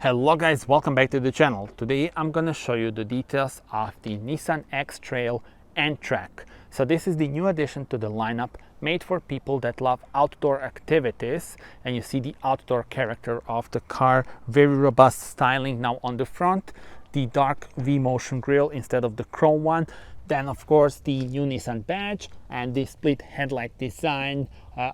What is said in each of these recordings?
Hello guys, welcome back to the channel. Today I'm gonna show you the details of the NISSAN X-Trail N-Trek. So this is the new addition to the lineup, made for people that love outdoor activities, and you see the outdoor character of the car. Very robust styling now on the front, the dark V-motion grille instead of the chrome one. Then of course the new Nissan badge and the split headlight design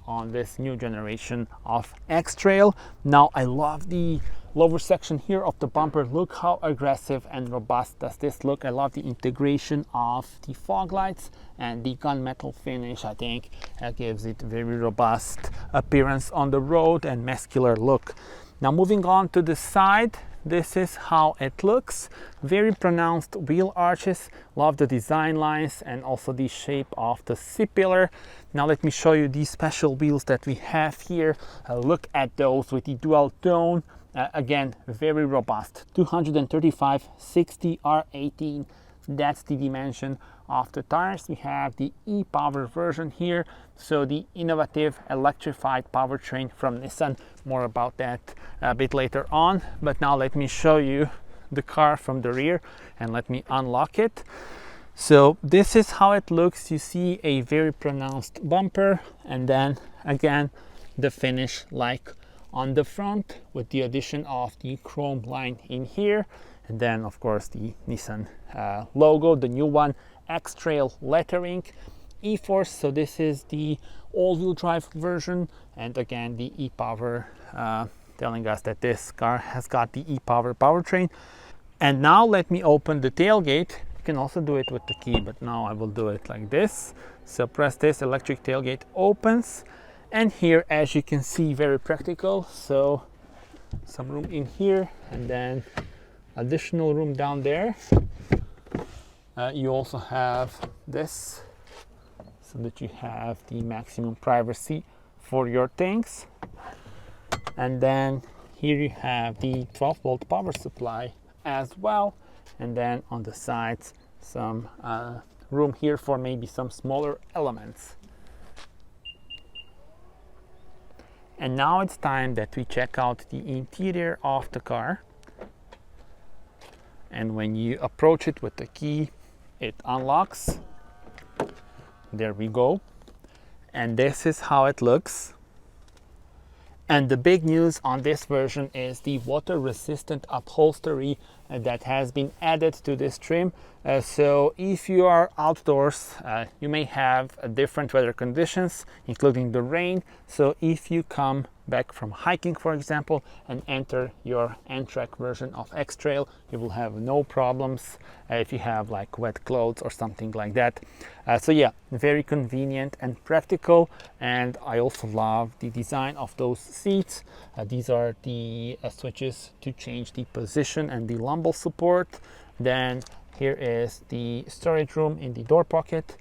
on this new generation of X-Trail. Now I love the lower section here of the bumper. Look how aggressive and robust does this look. I love the integration of the fog lights and the gunmetal finish. I think gives it very robust appearance on the road and muscular look. Now moving on to the side, this is how it looks. Very pronounced wheel arches. Love the design lines and also the shape of the C-pillar. Now let me show you these special wheels that we have here. Look at those with the dual tone. Again, very robust. 235/60 R18. That's the dimension of the tires. We have the e-Power version here, so the innovative electrified powertrain from Nissan. More about that a bit later on, but now let me show you the car from the rear and let me unlock it. So this is how it looks. You see a very pronounced bumper, and then again the finish like on the front with the addition of the chrome line in here, and then of course the Nissan logo, the new one, X-Trail lettering, e-Force. So this is the all-wheel drive version, and again the e-Power telling us that this car has got the e-Power powertrain. And now let me open the tailgate. You can also do it with the key, but now I will do it like this. So press this, electric tailgate opens, and here, as you can see, very practical. So some room in here and then additional room down there. You also have this so that you have the maximum privacy for your things. And then here you have the 12-volt power supply as well. And then on the sides, some room here for maybe some smaller elements. And now it's time that we check out the interior of the car. And when you approach it with the key, it unlocks. There we go. And this is how it looks. And the big news on this version is the water-resistant upholstery that has been added to this trim. So if you are outdoors, you may have different weather conditions, including the rain. So if you come back from hiking, for example, and enter your N-Trek version of X-Trail, you will have no problems if you have like wet clothes or something like that. So yeah, very convenient and practical. And I also love the design of those seats. These are the switches to change the position and the lumbar support. Then here is the storage room in the door pocket.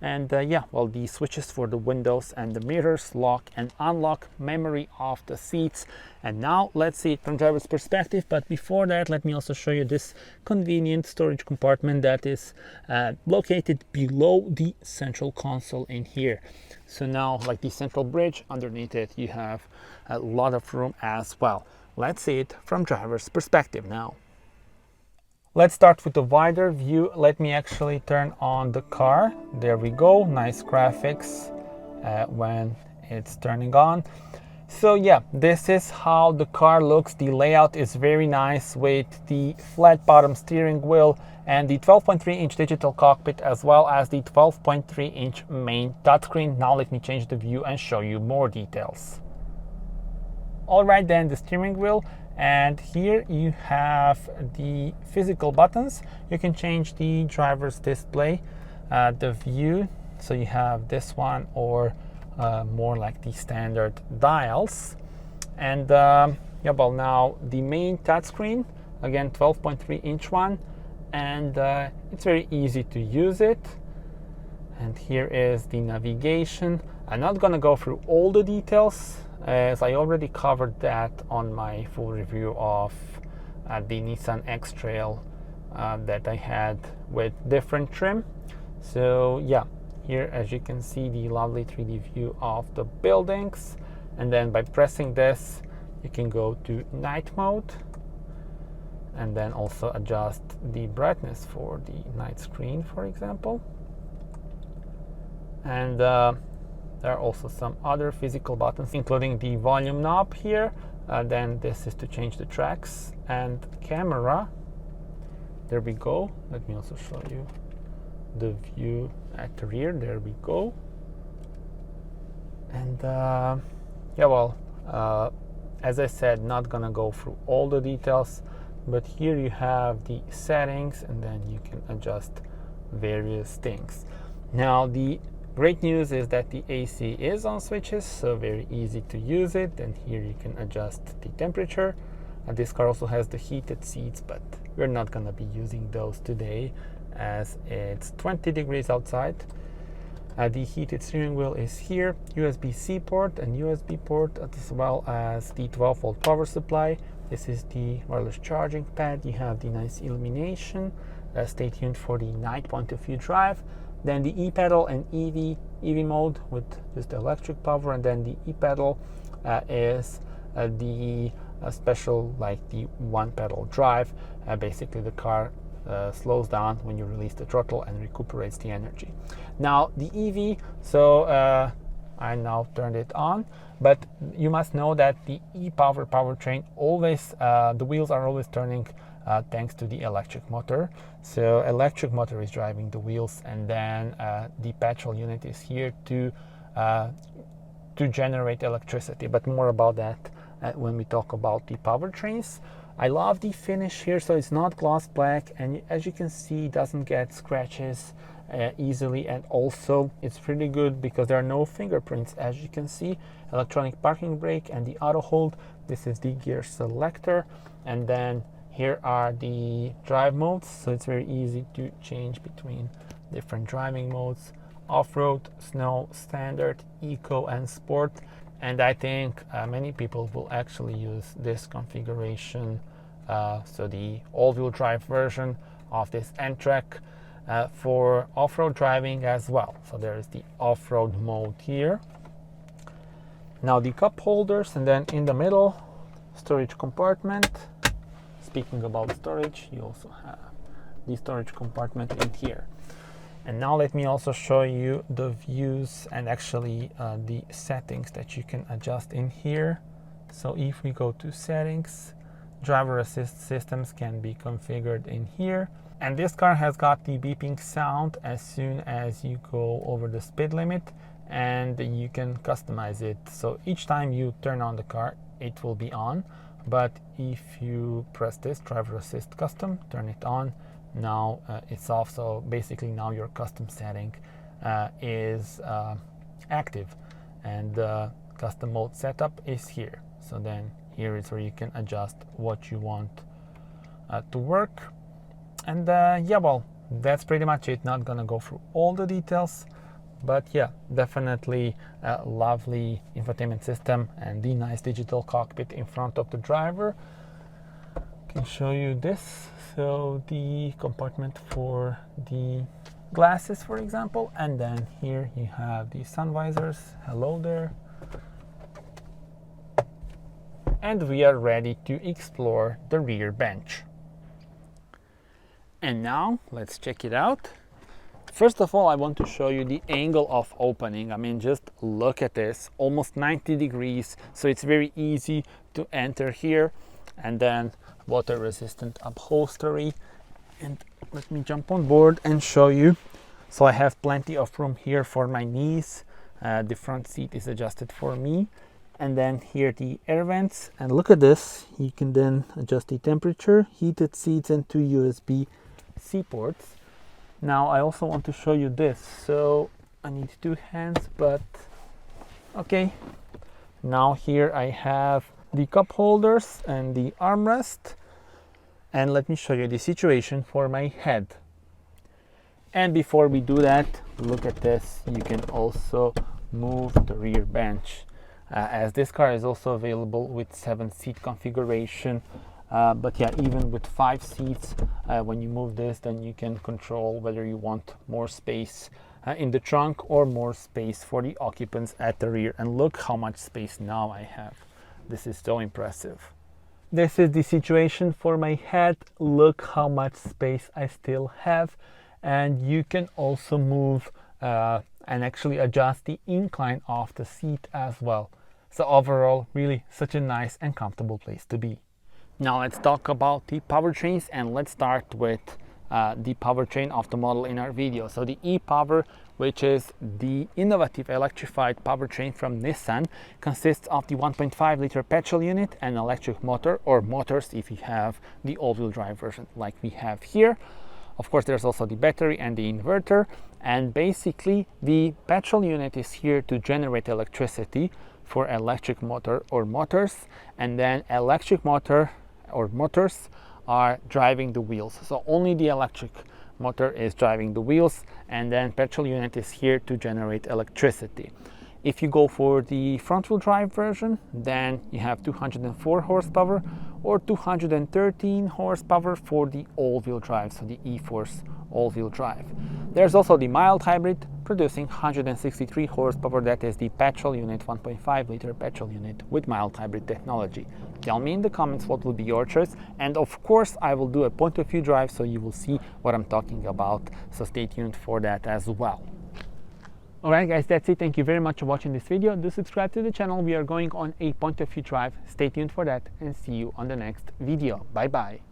And yeah, well, the switches for the windows and the mirrors, lock and unlock, memory of the seats. And now let's see it from driver's perspective. But before that, let me also show you this convenient storage compartment that is located below the central console in here. So now, like the central bridge, underneath it, you have a lot of room as well. Let's see it from driver's perspective now. Let's start with the wider view. Let me actually turn on the car. There we go. Nice graphics when it's turning on. So yeah, this is how the car looks. The layout is very nice with the flat bottom steering wheel and the 12.3-inch digital cockpit, as well as the 12.3-inch main touchscreen. Now let me change the view and show you more details. All right, then the steering wheel. And here you have the physical buttons. You can change the driver's display, the view. So you have this one, or more like the standard dials. And yeah, well, now the main touchscreen, again 12.3-inch one, and it's very easy to use it. And here is the navigation. I'm not gonna go through all the details, as I already covered that on my full review of the Nissan X-Trail that I had with different trim. So yeah, here as you can see the lovely 3D view of the buildings, and then by pressing this you can go to night mode, and then also adjust the brightness for the night screen, for example. And there are also some other physical buttons, including the volume knob here. Then this is to change the tracks and camera. There we go. Let me also show you the view at the rear. There we go. And yeah, well, as I said, not gonna go through all the details, but here you have the settings, and then you can adjust various things. Now the great news is that the AC is on switches, so very easy to use it. And here you can adjust the temperature. And this car also has the heated seats, but we're not gonna be using those today as it's 20 degrees outside. The heated steering wheel is here, USB-C port and USB port, as well as the 12-volt power supply. This is the wireless charging pad. You have the nice illumination. Stay tuned for the night point of view drive. Then the e-pedal and EV mode with just electric power, and then the e-pedal is the special, like the one pedal drive. Basically the car slows down when you release the throttle and recuperates the energy. Now the EV, so I now turned it on, but you must know that the e-power powertrain always, the wheels are always turning thanks to the electric motor. So electric motor is driving the wheels, and then the petrol unit is here to generate electricity, but more about that when we talk about the powertrains. I love the finish here, so it's not gloss black, and as you can see, it doesn't get scratches easily, and also it's pretty good because there are no fingerprints. As you can see, electronic parking brake and the auto hold. This is the gear selector, and then here are the drive modes, so it's very easy to change between different driving modes: off-road, snow, standard, eco, and sport. And I think many people will actually use this configuration, so the all-wheel drive version of this N-Trek, for off-road driving as well. So there is the off-road mode here. Now the cup holders, and then in the middle, storage compartment. Speaking about storage, you also have the storage compartment in here. And now let me also show you the views and actually the settings that you can adjust in here. So if we go to settings, driver assist systems can be configured in here. And this car has got the beeping sound as soon as you go over the speed limit, and you can customize it. So each time you turn on the car, it will be on. But if you press this driver assist custom, turn it on, now it's off. So basically now your custom setting is active, and custom mode setup is here. So then here is where you can adjust what you want to work. And yeah, well, that's pretty much it. Not gonna go through all the details, but yeah, definitely a lovely infotainment system and the nice digital cockpit in front of the driver. I can show you this. So the compartment for the glasses, for example, and then here you have the sun visors. Hello there. And we are ready to explore the rear bench. And now let's check it out. First of all, I want to show you the angle of opening. I mean, just look at this, almost 90 degrees. So it's very easy to enter here. And then water resistant upholstery. And let me jump on board and show you. So I have plenty of room here for my knees. The front seat is adjusted for me. And then here the air vents. And look at this. You can then adjust the temperature, heated seats, and 2 USB-C ports. Now I also want to show you this. So I need 2 hands, but okay. Now here I have the cup holders and the armrest. And let me show you the situation for my head. And before we do that, look at this. You can also move the rear bench, as this car is also available with 7-seat configuration. But yeah, even with 5 seats, when you move this, then you can control whether you want more space in the trunk or more space for the occupants at the rear. And look how much space now I have. This is so impressive. this is the situation for my head. Look how much space I still have. And you can also move and actually adjust the incline of the seat as well. So overall, really such a nice and comfortable place to be. Now let's talk about the powertrains, and let's start with the powertrain of the model in our video. So the e-Power, which is the innovative electrified powertrain from Nissan, consists of the 1.5 liter petrol unit and electric motor, or motors if you have the all-wheel drive version like we have here. Of course, there's also the battery and the inverter, and basically the petrol unit is here to generate electricity for electric motor or motors, and then electric motor or motors are driving the wheels. So only the electric motor is driving the wheels, and then petrol unit is here to generate electricity. If you go for the front wheel drive version, then you have 204 horsepower or 213 horsepower for the all-wheel drive, so the e-Force all-wheel drive. There's also the mild hybrid producing 163 horsepower. That is the petrol unit, 1.5 liter petrol unit with mild hybrid technology. Tell me in the comments what will be your choice, and of course I will do a point of view drive so you will see what I'm talking about, so stay tuned for that as well. Alright guys, that's it. Thank you very much for watching this video. Do subscribe to the channel. We are going on a point of view drive. Stay tuned for that, and see you on the next video. Bye bye.